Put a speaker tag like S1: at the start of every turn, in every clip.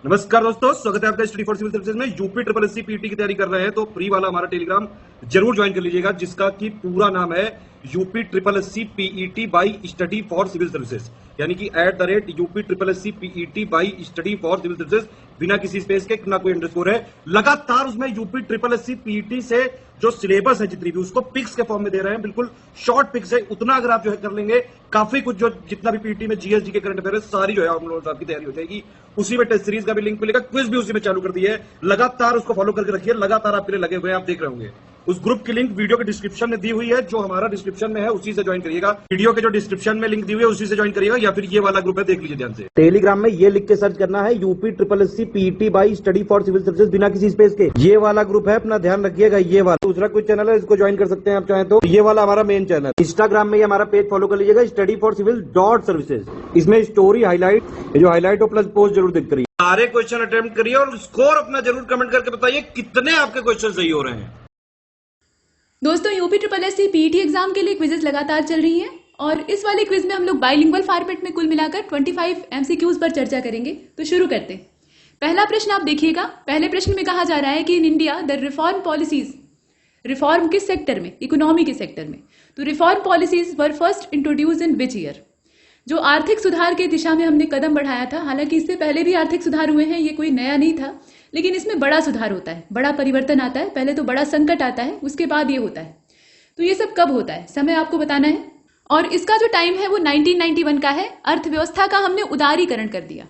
S1: नमस्कार दोस्तों, स्वागत है आपका स्टडी फॉर सिविल सर्विसेज में। यूपी ट्रिपल एससी पीटी की तैयारी कर रहे हैं तो फ्री वाला हमारा टेलीग्राम जरूर ज्वाइन कर लीजिएगा, जिसका कि पूरा नाम है UP triple SC PET by study for civil services, यानी कि @UP triple SC PET by study for civil services, बिना किसी स्पेस के, ना कोई अंडरस्कोर है। लगातार उसमें यूपी ट्रिपल एससी पीईटी से जो सिलेबस है जितनी भी, उसको पिक्स के फॉर्म में दे रहे हैं, बिल्कुल शॉर्ट पिक्स है। उतना अगर आप जो है कर लेंगे, काफी कुछ जो जितना भी पीटी में जीएसजी के करंट अफेयर है, सारी जो है हम लोगों की तैयारी हो जाएगी। उसी में टेस्ट सीरीज का भी लिंक मिलेगा, क्विज भी उसी में चालू कर दिया है। लगातार उसको फॉलो करके रखिए, लगातार आपके लिए लगे हुए हैं, आप देख रहे होंगे। उस ग्रुप की लिंक वीडियो के डिस्क्रिप्शन में दी हुई है, जो हमारा डिस्क्रिप्शन में है उसी से ज्वाइन करिएगा। वीडियो के जो डिस्क्रिप्शन में लिंक दी हुई है उसी से ज्वाइन करिएगा, या फिर ये वाला ग्रुप है, देख लीजिए ध्यान से। टेलीग्राम में ये लिख के सर्च करना है UP triple SC PET by study for civil services, बिना किसी स्पेस के। ये वाला ग्रुप है, अपना ध्यान रखिएगा। ये वाला दूसरा कोई चैनल है, इसको ज्वाइन कर सकते हैं आप चाहें तो। ये वाला हमारा मेन चैनल। इंस्टाग्राम में हमारा पेज फॉलो कर लीजिएगा, स्टडी फॉर सिविल .सर्विसेज। इसमें स्टोरी हाईलाइट, जो हाईलाइट हो प्लस पोस्ट जरूर देख करिए। सारे क्वेश्चन अटेम्प्ट करिए और स्कोर अपना जरूर कमेंट करके बताइए कितने आपके क्वेश्चन सही हो रहे हैं।
S2: दोस्तों, UP triple SC PET exam के लिए क्विजेस लगातार चल रही हैं और इस वाले क्विज में हम लोग बाइलिंगुअल फॉर्मेट में कुल मिलाकर 25 एमसीक्यूज पर चर्चा करेंगे। तो शुरू करते हैं। पहला प्रश्न आप देखिएगा। पहले प्रश्न में कहा जा रहा है कि in India the reform policies, reform किस सेक्टर में? इकोनॉमी के सेक्टर में। तो reform policies were first introduce in which year? जो आर्थिक सुधार के दिशा में हमने कदम बढ़ाया था, हालांकि इससे पहले भी आर्थिक सुधार हुए हैं, ये कोई नया नहीं था, लेकिन इसमें बड़ा सुधार होता है, बड़ा परिवर्तन आता है। पहले तो बड़ा संकट आता है, उसके बाद ये होता है। तो ये सब कब होता है, समय आपको बताना है। और इसका जो टाइम है वो 1991 का है। अर्थव्यवस्था का हमने उदारीकरण कर दिया,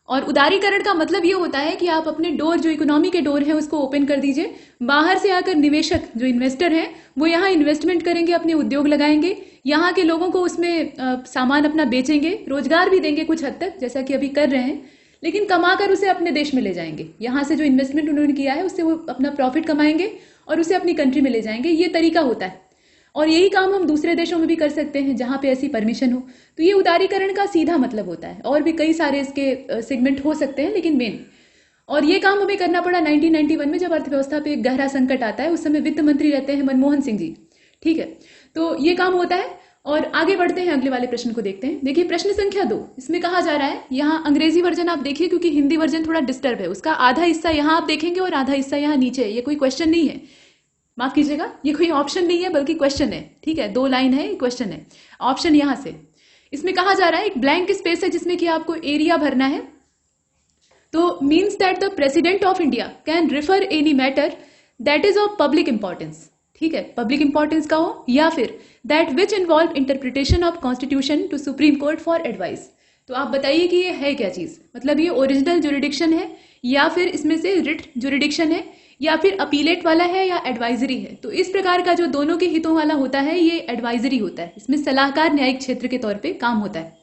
S2: और उदारीकरण का मतलब ये होता है कि आप अपने डोर, जो इकोनॉमी के डोर हैं, उसको ओपन कर दीजिए। बाहर से आकर निवेशक, जो इन्वेस्टर हैं, वो यहाँ इन्वेस्टमेंट करेंगे, अपने उद्योग लगाएंगे, यहाँ के लोगों को उसमें सामान अपना बेचेंगे, रोजगार भी देंगे कुछ हद तक, जैसा कि अभी कर रहे हैं, लेकिन कमाकर उसे अपने देश में ले जाएंगे। यहाँ से जो इन्वेस्टमेंट उन्होंने किया है उससे वो अपना प्रॉफिट कमाएंगे और उसे अपनी कंट्री में ले जाएंगे। ये तरीका होता है, और यही काम हम दूसरे देशों में भी कर सकते हैं जहां पे ऐसी परमिशन हो। तो ये उदारीकरण का सीधा मतलब होता है, और भी कई सारे इसके सेगमेंट हो सकते हैं, लेकिन मेन। और ये काम हमें करना पड़ा 1991 में, जब अर्थव्यवस्था पे एक गहरा संकट आता है। उस समय वित्त मंत्री रहते हैं मनमोहन सिंह जी, ठीक है। तो ये काम होता है। और आगे बढ़ते हैं, अगले वाले प्रश्न को देखते हैं। देखिए प्रश्न संख्या 2, इसमें कहा जा रहा है, यहाँ अंग्रेजी वर्जन आप देखिए, क्योंकि हिंदी वर्जन थोड़ा डिस्टर्ब है। उसका आधा हिस्सा यहाँ आप देखेंगे और आधा हिस्सा यहाँ नीचे है। ये कोई क्वेश्चन नहीं है, माफ कीजिएगा, ये कोई ऑप्शन नहीं है बल्कि क्वेश्चन है, ठीक है। 2 लाइन है, क्वेश्चन है, ऑप्शन यहां से। इसमें कहा जा रहा है एक ब्लैंक स्पेस है जिसमें कि आपको एरिया भरना है। तो means that the president of India can refer any matter that is of public importance, ठीक है, पब्लिक इंपॉर्टेंस का हो, या फिर that which involve interpretation of constitution to supreme court for advice. तो आप बताइए कि ये है क्या चीज? मतलब ये ओरिजिनल जुरिडिक्शन है, या फिर इसमें से रिट जुरिडिक्शन है, या फिर अपीलेट वाला है, या एडवाइजरी है। तो इस प्रकार का जो दोनों के हितों वाला होता है, ये एडवाइजरी होता है। इसमें सलाहकार न्यायिक क्षेत्र के तौर पे काम होता है।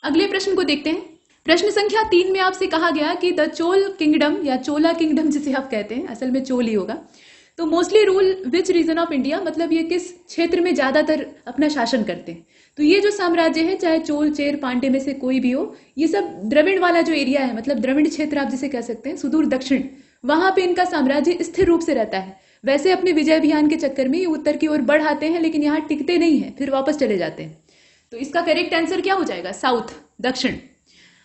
S2: अगले प्रश्न को देखते हैं। प्रश्न संख्या 3 में आपसे कहा गया कि द चोल किंगडम, या चोला किंगडम जिसे आप कहते हैं, असल में चोल ही होगा, तो mostly rule which region of India, मतलब ये किस क्षेत्र में ज्यादातर अपना शासन करते हैं। तो ये जो साम्राज्य है, चाहे चोल, चेर, पांड्य में से कोई भी हो, ये सब द्रविड़ वाला जो एरिया है, मतलब द्रविड़ क्षेत्र आप जिसे कह सकते हैं, सुदूर दक्षिण, वहां पे इनका साम्राज्य स्थिर रूप से रहता है। वैसे अपने विजय अभियान के चक्कर में ये उत्तर की ओर बढ़ आते हैं, लेकिन यहाँ टिकते नहीं है, फिर वापस चले जाते हैं। तो इसका करेक्ट आंसर क्या हो जाएगा? साउथ, दक्षिण।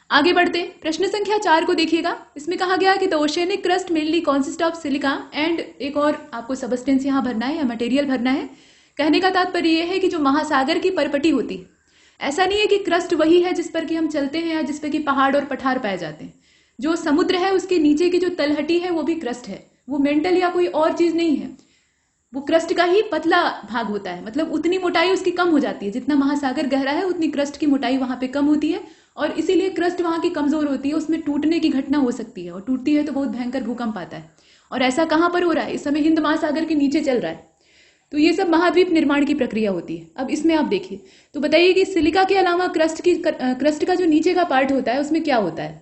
S2: आगे बढ़ते हैं। प्रश्न संख्या 4 को देखिएगा। इसमें कहा गया कि the oceanic crust mainly consist of silica and, एक और आपको सबस्टेंस यहाँ भरना है या मटेरियल भरना है। कहने का तात्पर्य यह है कि जो महासागर की परपटी होती है, ऐसा नहीं है कि क्रस्ट वही है जिस पर कि हम चलते हैं या जिस पर कि पहाड़ और पठार पाए जाते हैं। जो समुद्र है उसके नीचे की जो तलहटी है वो भी क्रस्ट है, वो मेंटल या कोई और चीज नहीं है, वो क्रस्ट का ही पतला भाग होता है। मतलब उतनी मोटाई उसकी कम हो जाती है, जितना महासागर गहरा है उतनी क्रस्ट की मोटाई वहां पे कम होती है, और इसीलिए क्रस्ट वहां की कमजोर होती है, उसमें टूटने की घटना हो सकती है, और टूटती है तो बहुत भयंकर भूकंप आता है। और ऐसा कहां पर हो रहा है? इस समय हिंद महासागर के नीचे चल रहा है। तो ये सब महाद्वीप निर्माण की प्रक्रिया होती है। अब इसमें आप देखिए, तो बताइए कि सिलिका के अलावा क्रस्ट का जो नीचे का पार्ट होता है उसमें क्या होता है?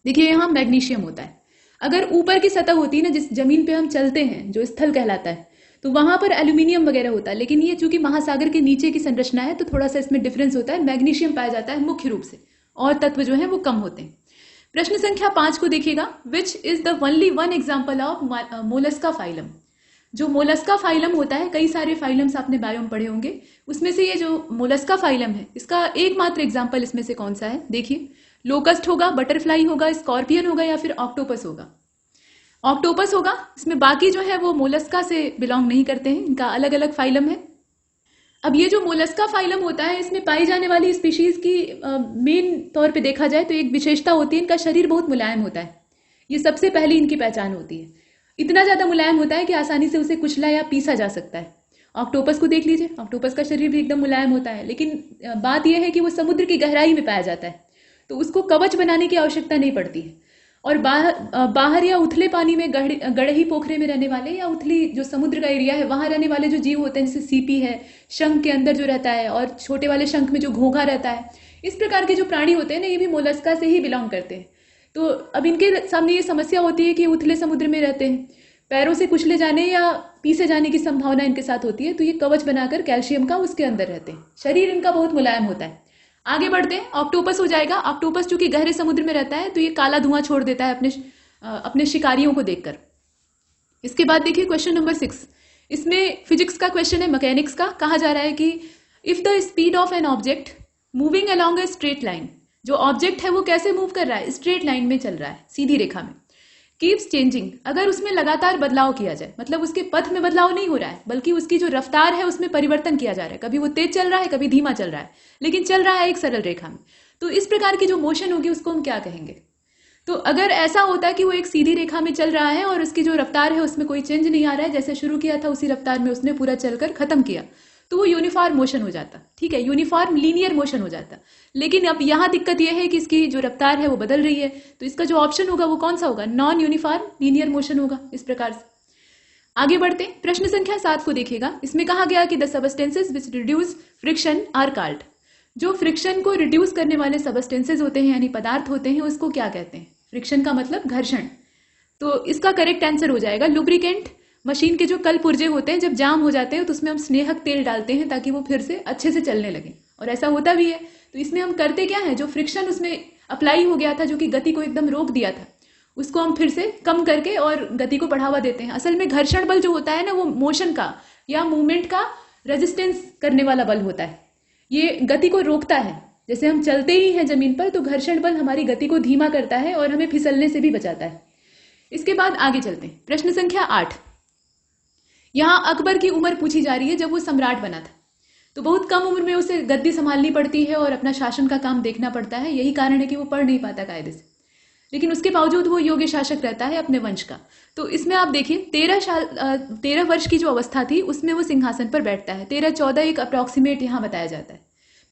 S2: देखिए यहाँ मैग्नीशियम होता है। अगर ऊपर की सतह होती है ना, जिस जमीन पे हम चलते हैं, जो स्थल कहलाता है, तो वहां पर एल्यूमिनियम वगैरह होता है। लेकिन ये चूंकि महासागर के नीचे की संरचना है, तो थोड़ा सा इसमें डिफरेंस होता है, मैग्नीशियम पाया जाता है मुख्य रूप से, और तत्व जो है वो कम होते हैं। प्रश्न संख्या 5 को देखिएगा। Which is the only one example of Mollusca phylum. जो मोलस्का फाइलम होता है, कई सारे फाइलम्स आपने बायो में पढ़े होंगे, उसमें से ये जो मोलस्का फाइलम है, इसका एकमात्र एग्जाम्पल इसमें से कौन सा है? देखिए, लोकस्ट होगा, बटरफ्लाई होगा, स्कॉर्पियन होगा या फिर ऑक्टोपस होगा? ऑक्टोपस होगा। इसमें बाकी जो है वो मोलस्का से बिलोंग नहीं करते हैं, इनका अलग अलग फाइलम है। अब ये जो मोलस्का फाइलम होता है, इसमें पाई जाने वाली स्पीशीज की मेन तौर पे देखा जाए तो एक विशेषता होती है, इनका शरीर बहुत मुलायम होता है। ये सबसे पहली इनकी पहचान होती है। इतना ज्यादा मुलायम होता है कि आसानी से उसे कुचला या पीसा जा सकता है। ऑक्टोपस को देख लीजिए, ऑक्टोपस का शरीर भी एकदम मुलायम होता है, लेकिन बात यह है कि वो समुद्र की गहराई में पाया जाता है, तो उसको कवच बनाने की आवश्यकता नहीं पड़ती है। और बाहर या उथले पानी में गड़ही पोखरे में रहने वाले या उथली जो समुद्र का एरिया है वहां रहने वाले जो जीव होते हैं, जैसे सीपी है, शंख के अंदर जो रहता है, और छोटे वाले शंख में जो घोंघा रहता है, इस प्रकार के जो प्राणी होते हैं ना, ये भी मोलस्का से ही बिलोंग करते हैं। तो अब इनके सामने ये समस्या होती है कि उथले समुद्र में रहते हैं, पैरों से कुचले जाने या पीसे जाने की संभावना इनके साथ होती है, तो ये कवच बनाकर कैल्शियम का उसके अंदर रहते हैं। शरीर इनका बहुत मुलायम होता है। आगे बढ़ते हैं, ऑक्टोपस हो जाएगा। ऑक्टोपस चूंकि गहरे समुद्र में रहता है तो ये काला धुआं छोड़ देता है अपने शिकारियों को देखकर। इसके बाद देखिए क्वेश्चन नंबर 6, इसमें फिजिक्स का क्वेश्चन है, मैकेनिक्स का। कहा जा रहा है कि if the speed of an object moving along a straight line, जो ऑब्जेक्ट है वो कैसे मूव कर रहा है? स्ट्रेट लाइन में चल रहा है, सीधी रेखा में। कीप्स चेंजिंग, अगर उसमें लगातार बदलाव किया जाए, मतलब उसके पथ में बदलाव नहीं हो रहा है, बल्कि उसकी जो रफ्तार है उसमें परिवर्तन किया जा रहा है, कभी वो तेज चल रहा है, कभी धीमा चल रहा है, लेकिन चल रहा है एक सरल रेखा में, तो इस प्रकार की जो मोशन होगी उसको हम क्या कहेंगे? तो अगर ऐसा होता है कि वो एक सीधी रेखा में चल रहा है और उसकी जो रफ्तार है उसमें कोई चेंज नहीं आ रहा है, जैसे शुरू किया था उसी रफ्तार में उसने पूरा चलकर खत्म किया, तो वो यूनिफॉर्म मोशन हो जाता, ठीक है, यूनिफॉर्म लीनियर मोशन हो जाता। लेकिन अब यहाँ दिक्कत यह है कि इसकी जो रफ्तार है वो बदल रही है, तो इसका जो ऑप्शन होगा वो कौन सा होगा? नॉन यूनिफॉर्म लीनियर मोशन होगा। इस प्रकार से आगे बढ़ते हैं, प्रश्न संख्या 7 को देखिएगा। इसमें कहा गया कि the substances which reduce friction are called, जो फ्रिक्शन को रिड्यूस करने वाले सबस्टेंसेज होते हैं यानी पदार्थ होते हैं, उसको क्या कहते हैं? फ्रिक्शन का मतलब घर्षण, तो इसका करेक्ट आंसर हो जाएगा लुब्रिकेंट। मशीन के जो कल पुर्जे होते हैं जब जाम हो जाते हैं तो उसमें हम स्नेहक तेल डालते हैं ताकि वो फिर से अच्छे से चलने लगे, और ऐसा होता भी है। तो इसमें हम करते क्या है, जो फ्रिक्शन उसमें अप्लाई हो गया था, जो कि गति को एकदम रोक दिया था, उसको हम फिर से कम करके और गति को बढ़ावा देते हैं। असल में घर्षण बल जो होता है ना, वो मोशन का या मूवमेंट का रेजिस्टेंस करने वाला बल होता है, ये गति को रोकता है। जैसे हम चलते ही हैं जमीन पर तो घर्षण बल हमारी गति को धीमा करता है और हमें फिसलने से भी बचाता है। इसके बाद आगे चलते हैं, प्रश्न संख्या 8। यहां अकबर की उम्र पूछी जा रही है जब वो सम्राट बना था, तो बहुत कम उम्र में उसे गद्दी संभालनी पड़ती है और अपना शासन का काम देखना पड़ता है। यही कारण है कि वो पढ़ नहीं पाता कायदे से, लेकिन उसके बावजूद वो योग्य शासक रहता है अपने वंश का। तो इसमें आप देखिए 13 वर्ष की जो अवस्था थी उसमें वो सिंहासन पर बैठता है। 13-14 एक अप्रॉक्सीमेट यहाँ बताया जाता है।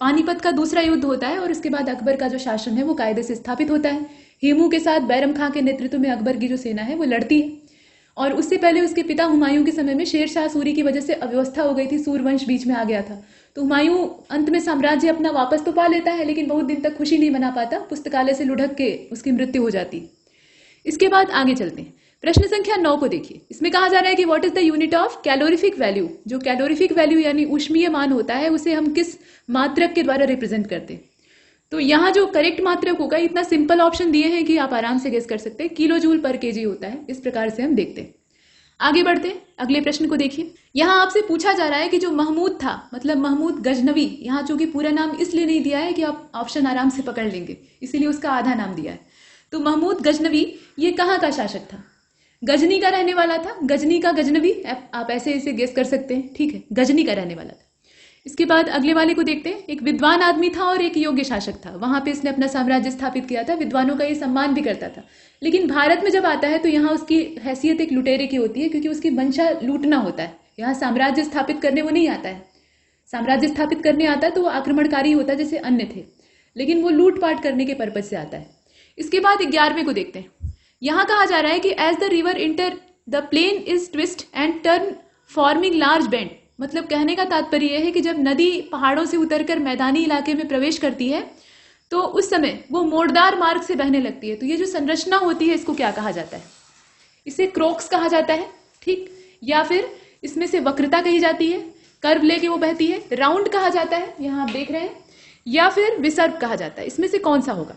S2: पानीपत का दूसरा युद्ध होता है और उसके बाद अकबर का जो शासन है वो कायदे से स्थापित होता है। हेमू के साथ बैरम खां के नेतृत्व में अकबर की जो सेना है वो लड़ती है, और उससे पहले उसके पिता हुमायूं के समय में शेर शाह सूरी की वजह से अव्यवस्था हो गई थी, सूरवंश बीच में आ गया था। तो हुमायूं अंत में साम्राज्य अपना वापस तो पा लेता है, लेकिन बहुत दिन तक खुशी नहीं मना पाता, पुस्तकालय से लुढ़क के उसकी मृत्यु हो जाती। इसके बाद आगे चलते हैं, प्रश्न संख्या 9 को देखिए। इसमें कहा जा रहा है कि what is the unit of calorific value, जो कैलोरीफिक वैल्यू यानी ऊष्मीय मान होता है उसे हम किस मात्रक के द्वारा रिप्रेजेंट करते हैं? तो यहाँ जो करेक्ट मात्रक होगा, इतना सिंपल ऑप्शन दिए हैं कि आप आराम से गेस कर सकते हैं, किलो जूल पर केजी होता है। इस प्रकार से हम देखते हैं। आगे बढ़ते हैं, अगले प्रश्न को देखिए। यहाँ आपसे पूछा जा रहा है कि जो महमूद था, मतलब महमूद गजनवी, यहाँ चूंकि पूरा नाम इसलिए नहीं दिया है कि आप ऑप्शन आराम से पकड़ लेंगे, इसीलिए उसका आधा नाम दिया है। तो महमूद गजनवी ये कहाँ का शासक था? गजनी का रहने वाला था। गजनी का गजनवी, आप ऐसे इसे गेस कर सकते हैं, ठीक है, गजनी का रहने वाला था। इसके बाद अगले वाले को देखते हैं। एक विद्वान आदमी था और एक योग्य शासक था, वहां पे इसने अपना साम्राज्य स्थापित किया था, विद्वानों का ये सम्मान भी करता था। लेकिन भारत में जब आता है तो यहाँ उसकी हैसियत एक लुटेरे की होती है, क्योंकि उसकी मंशा लूटना होता है। यहाँ साम्राज्य स्थापित करने वो नहीं आता है, साम्राज्य स्थापित करने आता है तो वो आक्रमणकारी होता है जैसे अन्य थे, लेकिन वो लूटपाट करने के पर्पज से आता है। इसके बाद 11वें को देखते हैं। यहाँ कहा जा रहा है कि as the river enter the plain is twist and turn forming large bend, मतलब कहने का तात्पर्य यह है कि जब नदी पहाड़ों से उतरकर मैदानी इलाके में प्रवेश करती है तो उस समय वो मोड़दार मार्ग से बहने लगती है। तो ये जो संरचना होती है इसको क्या कहा जाता है? इसे क्रोक्स कहा जाता है, ठीक, या फिर इसमें से वक्रता कही जाती है, कर्व लेके वो बहती है, राउंड कहा जाता है, यहाँ आप देख रहे हैं, या फिर विसर्प कहा जाता है। इसमें से कौन सा होगा?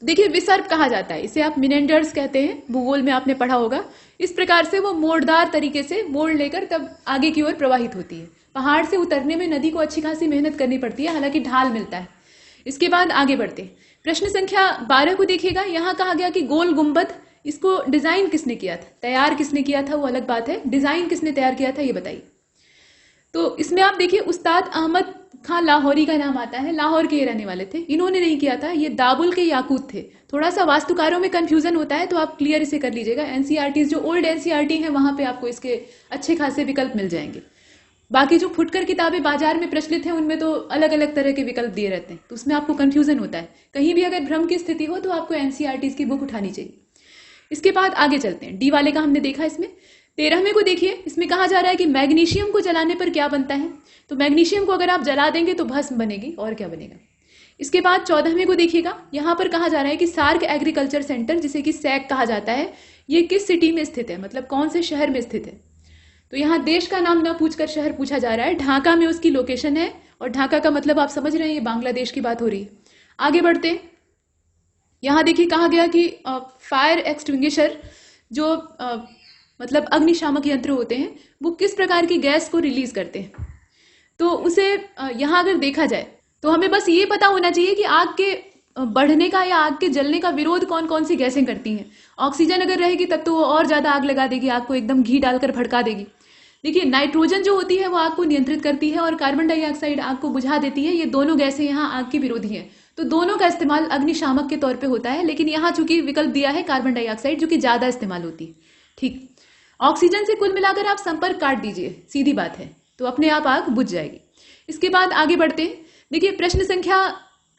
S2: देखिए विसर्प कहा जाता है, इसे आप मिनेंडर्स कहते हैं, भूगोल में आपने पढ़ा होगा। इस प्रकार से वो मोड़दार तरीके से मोड़ लेकर तब आगे की ओर प्रवाहित होती है। पहाड़ से उतरने में नदी को अच्छी खासी मेहनत करनी पड़ती है, हालांकि ढाल मिलता है। इसके बाद आगे बढ़ते हैं। प्रश्न संख्या 12 को देखिएगा। यहाँ कहा गया कि गोल गुंबद, इसको डिजाइन किसने किया था, तैयार किसने किया था वो अलग बात है, डिजाइन किसने तैयार किया था ये बताइए। तो इसमें आप देखिए उस्ताद अहमद खां लाहौरी का नाम आता है, लाहौर के रहने वाले थे, इन्होंने नहीं किया था, ये दाबुल के याकूत थे। थोड़ा सा वास्तुकारों में कंफ्यूजन होता है तो आप क्लियर इसे कर लीजिएगा। एनसीईआरटी जो ओल्ड एनसीईआरटी है वहां पे आपको इसके अच्छे खासे विकल्प मिल जाएंगे। बाकी जो फुटकर किताबें बाजार में प्रचलित हैं उनमें तो अलग अलग तरह के विकल्प दिए रहते हैं, तो उसमें आपको कंफ्यूजन होता है। कहीं भी अगर भ्रम की स्थिति हो तो आपको एनसीईआरटी की बुक उठानी चाहिए। इसके बाद आगे चलते हैं। डी वाले का हमने देखा। इसमें 13वें को देखिए। इसमें कहा जा रहा है कि मैग्नीशियम को जलाने पर क्या बनता है। तो मैग्नीशियम को अगर आप जला देंगे तो भस्म बनेगी, और क्या बनेगा। इसके बाद 14वें को देखिएगा। यहाँ पर कहा जा रहा है कि सार्क एग्रीकल्चर सेंटर, जिसे कि सैक कहा जाता है, ये किस सिटी में स्थित है, मतलब कौन से शहर में स्थित है। तो यहाँ देश का नाम ना पूछकर शहर पूछा जा रहा है। ढाका में उसकी लोकेशन है, और ढाका का मतलब आप समझ रहे हैं, ये बांग्लादेश की बात हो रही है। आगे बढ़ते हैं। यहाँ देखिए कहा गया कि फायर एक्सटिंग्विशर जो मतलब अग्निशामक यंत्र होते हैं वो किस प्रकार की गैस को रिलीज करते हैं। तो उसे यहाँ अगर देखा जाए तो हमें बस ये पता होना चाहिए कि आग के बढ़ने का या आग के जलने का विरोध कौन कौन सी गैसें करती हैं। ऑक्सीजन अगर रहेगी तब तो वो और ज्यादा आग लगा देगी, आग को एकदम घी डालकर भड़का देगी। देखिए नाइट्रोजन जो होती है वो आग को नियंत्रित करती है, और कार्बन डाइऑक्साइड आग को बुझा देती है। ये दोनों गैसें यहाँ आग की विरोधी हैं, तो दोनों का इस्तेमाल अग्निशामक के तौर पे होता है। लेकिन यहाँ चूंकि विकल्प दिया है कार्बन डाइऑक्साइड, जो कि ज्यादा इस्तेमाल होती है। ठीक, ऑक्सीजन से कुल मिलाकर आप संपर्क काट दीजिए, सीधी बात है, तो अपने आप आग बुझ जाएगी। इसके बाद आगे बढ़ते हैं। देखिए प्रश्न संख्या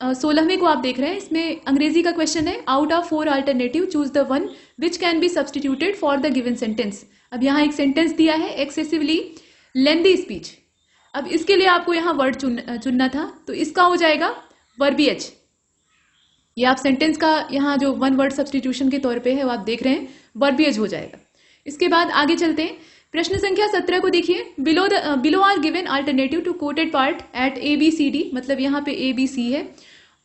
S2: 16वें को आप देख रहे हैं। इसमें अंग्रेजी का क्वेश्चन है, out of 4 alternative choose the one which can be substituted for the given sentence. अब यहाँ एक सेंटेंस दिया है, एक्सेसिवली लेंदी स्पीच। अब इसके लिए आपको यहाँ वर्ड चुनना था, तो इसका हो जाएगा वर्बिएज। ये आप सेंटेंस का यहाँ जो वन वर्ड सब्सटीट्यूशन के तौर पे है वो आप देख रहे हैं, वर्बिएज हो जाएगा। इसके बाद आगे चलते हैं। प्रश्न संख्या 17 को देखिए। Below are given alternative to quoted part at ABCD, मतलब यहाँ पे ABC है,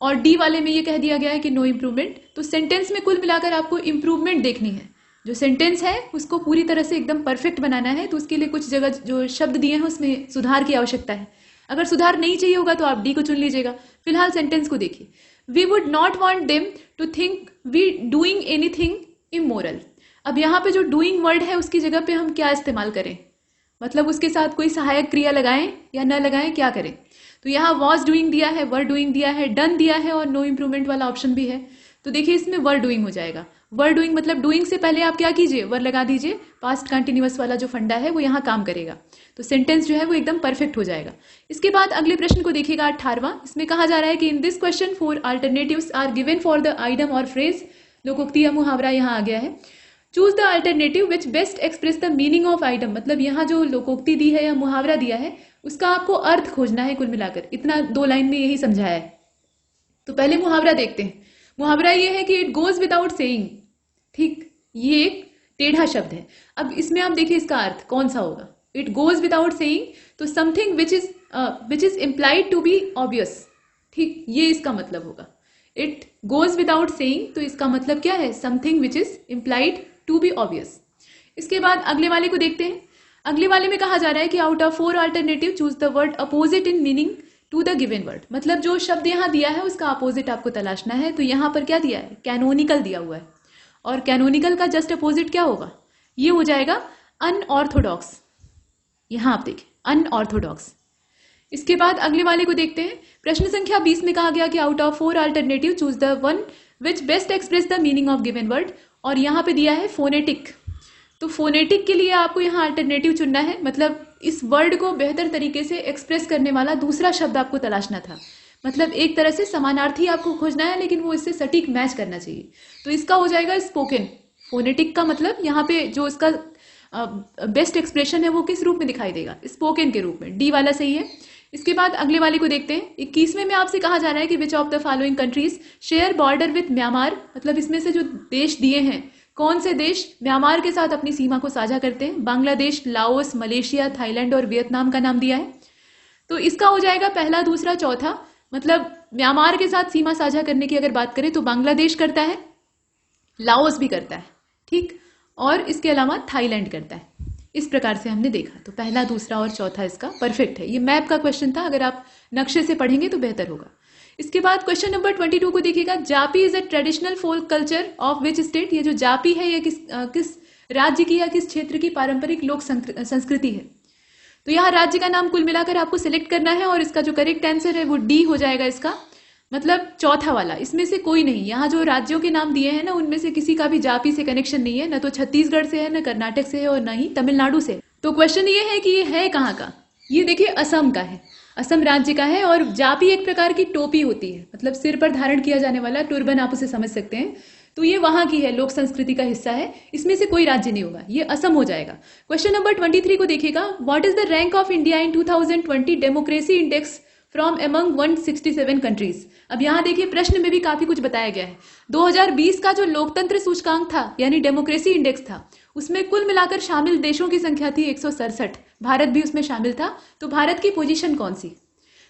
S2: और डी वाले में ये कह दिया गया है कि नो इम्प्रूवमेंट। तो सेंटेंस में कुल मिलाकर आपको इम्प्रूवमेंट देखनी है। जो सेंटेंस है उसको पूरी तरह से एकदम परफेक्ट बनाना है, तो उसके लिए कुछ जगह जो शब्द दिए हैं उसमें सुधार की आवश्यकता है। अगर सुधार नहीं चाहिए होगा तो आप डी को चुन लीजिएगा। फिलहाल सेंटेंस को देखिए। We would not want them to think we doing anything immoral. अब यहाँ पे जो डूइंग वर्ड है उसकी जगह पे हम क्या इस्तेमाल करें, मतलब उसके साथ कोई सहायक क्रिया लगाएं या न लगाएं, क्या करें। तो यहाँ वॉज डूइंग दिया है, वर डूइंग दिया है, डन दिया है, और नो इम्प्रूवमेंट वाला ऑप्शन भी है। तो देखिए इसमें वर डूइंग हो जाएगा। वर डूइंग मतलब डूइंग से पहले आप क्या कीजिए, वर लगा दीजिए। पास्ट कंटिन्यूअस वाला जो फंडा है वो यहाँ काम करेगा, तो सेंटेंस जो है वो एकदम परफेक्ट हो जाएगा। इसके बाद अगले प्रश्न को देखिएगा 18वां। इसमें कहा जा रहा है कि in this question 4 alternatives are given for the item और फ्रेज। लोकोक्ति या मुहावरा यहाँ आ गया है। Choose the alternative which best express the meaning of item, मतलब यहाँ जो लोकोक्ति दी है या मुहावरा दिया है उसका आपको अर्थ खोजना है। कुल मिलाकर इतना 2 लाइन में यही समझाया है। तो पहले मुहावरा देखते हैं। मुहावरा ये है कि इट गोज विदाउट सेइंग। ठीक, ये एक टेढ़ा शब्द है। अब इसमें आप देखिए इसका अर्थ कौन सा होगा। इट गोज विदाउट सेइंग, तो something which is implied to be obvious. ठीक, ये इसका मतलब होगा। इट गोज विदाउट सेइंग, तो इसका मतलब क्या है, something which is implied to be obvious. इसके बाद अगले वाले को देखते हैं। अगले वाले में कहा जा रहा है कि out of 4 alternative choose the word opposite in meaning to the given word, मतलब जो शब्द यहाँ दिया है उसका अपोजिट आपको तलाशना है। तो यहाँ पर क्या दिया है, कैनोनिकल दिया हुआ है, और कैनोनिकल का जस्ट अपोजिट क्या होगा, ये हो जाएगा अनऑर्थोडॉक्स। यहाँ आप देखिए अनऑर्थोडॉक्स। इसके बाद अगले वाले को देखते हैं। प्रश्न संख्या 20 में कहा गया कि out of 4 alternative choose the one which best express the meaning of given word, और यहाँ पे दिया है फोनेटिक। तो फोनेटिक के लिए आपको यहाँ अल्टरनेटिव चुनना है, मतलब इस वर्ड को बेहतर तरीके से एक्सप्रेस करने वाला दूसरा शब्द आपको तलाशना था। मतलब एक तरह से समानार्थी आपको खोजना है, लेकिन वो इससे सटीक मैच करना चाहिए। तो इसका हो जाएगा स्पोकन। फोनेटिक का मतलब यहाँ पे जो इसका बेस्ट एक्सप्रेशन है वो किस रूप में दिखाई देगा, स्पोकन के रूप में। डी वाला सही है। इसके बाद अगले वाले को देखते हैं। 21वें में आपसे कहा जा रहा है कि which of the following countries share border with Myanmar, मतलब इसमें से जो देश दिए हैं कौन से देश म्यांमार के साथ अपनी सीमा को साझा करते हैं। बांग्लादेश, लाओस, मलेशिया, थाईलैंड और वियतनाम का नाम दिया है। तो इसका हो जाएगा पहला, दूसरा, चौथा। मतलब म्यांमार के साथ सीमा साझा करने की अगर बात करें तो बांग्लादेश करता है, लाओस भी करता है, ठीक, और इसके अलावा थाईलैंड करता है। इस प्रकार से हमने देखा। तो पहला, दूसरा और चौथा इसका परफेक्ट है। ये मैप का क्वेश्चन था, अगर आप नक्शे से पढ़ेंगे तो बेहतर होगा। इसके बाद क्वेश्चन नंबर 22 को देखिएगा, Japi is a traditional folk culture of which state. ये जो जापी है ये किस राज्य की या किस क्षेत्र की पारंपरिक लोक संस्कृति है। तो यहाँ राज्य का नाम कुल मिलाकर आपको सिलेक्ट करना है और इसका जो करेक्ट आंसर है वो डी हो जाएगा इसका, मतलब चौथा वाला। इसमें से कोई नहीं, यहाँ जो राज्यों के नाम दिए हैं ना उनमें से किसी का भी जापी से कनेक्शन नहीं है, न तो छत्तीसगढ़ से है, न कर्नाटक से है और न ही तमिलनाडु से। तो क्वेश्चन ये है कि ये है कहाँ का। ये देखिए असम का है, असम राज्य का है। और जापी एक प्रकार की टोपी होती है, मतलब सिर पर धारण किया जाने वाला टुर्बन, आप उसे समझ सकते हैं। तो ये वहां की है, लोक संस्कृति का हिस्सा है। इसमें से कोई राज्य नहीं होगा, ये असम हो जाएगा। क्वेश्चन नंबर 23 को देखिएगा, what is the rank of India in 2020 democracy index from among 167 countries. अब यहाँ देखिए प्रश्न में भी काफी कुछ बताया गया है। 2020 का जो लोकतंत्र सूचकांक था यानी डेमोक्रेसी इंडेक्स था, उसमें कुल मिलाकर शामिल देशों की संख्या थी 167, भारत भी उसमें शामिल था। तो भारत की पोजीशन कौन सी?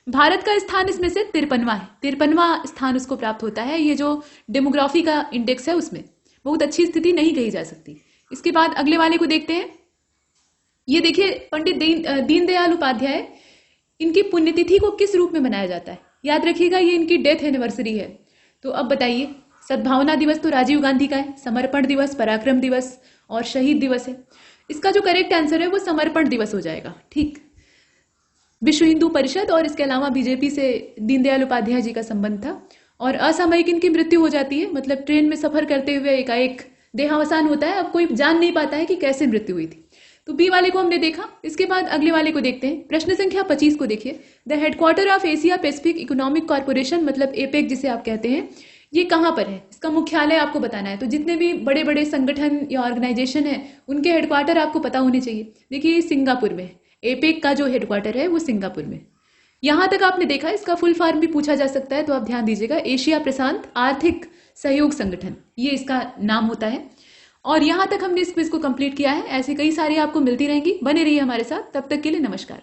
S2: भारत का स्थान इसमें से 53वां है, 53वां स्थान उसको प्राप्त होता है। ये जो डेमोग्राफी का इंडेक्स है उसमें बहुत अच्छी स्थिति नहीं कही जा सकती। इसके बाद अगले वाले को देखते हैं। ये देखिए पंडित दीनदयाल उपाध्याय, इनकी पुण्यतिथि को किस रूप में मनाया जाता है? याद रखिएगा ये इनकी डेथ एनिवर्सरी है। तो अब बताइए, सद्भावना दिवस तो राजीव गांधी का है, समर्पण दिवस, पराक्रम दिवस और शहीद दिवस है। इसका जो करेक्ट आंसर है वो समर्पण दिवस हो जाएगा। ठीक, विश्व हिंदू परिषद और इसके अलावा बीजेपी से दीनदयाल उपाध्याय जी का संबंध था। और असामयिक इनकी मृत्यु हो जाती है, मतलब ट्रेन में सफर करते हुए एकाएक देहावसान होता है। अब कोई जान नहीं पाता है कि कैसे मृत्यु हुई थी। तो बी वाले को हमने देखा। इसके बाद अगले वाले को देखते हैं। प्रश्न संख्या 25 को देखिए, the headquarter of Asia Pacific economic corporation, मतलब एपेक जिसे आप कहते हैं, ये कहाँ पर है? इसका मुख्यालय आपको बताना है। तो जितने भी बड़े बड़े संगठन या ऑर्गेनाइजेशन है उनके हेडक्वार्टर आपको पता होने चाहिए। देखिए सिंगापुर में एपेक का जो हेडक्वार्टर है वो सिंगापुर में। यहां तक आपने देखा, इसका फुल फॉर्म भी पूछा जा सकता है, तो आप ध्यान दीजिएगा, एशिया प्रशांत आर्थिक सहयोग संगठन, ये इसका नाम होता है। और यहां तक हमने इस क्विज को कंप्लीट किया है। ऐसे कई सारी आपको मिलती रहेंगी, बने रहिए हमारे साथ। तब तक के लिए नमस्कार।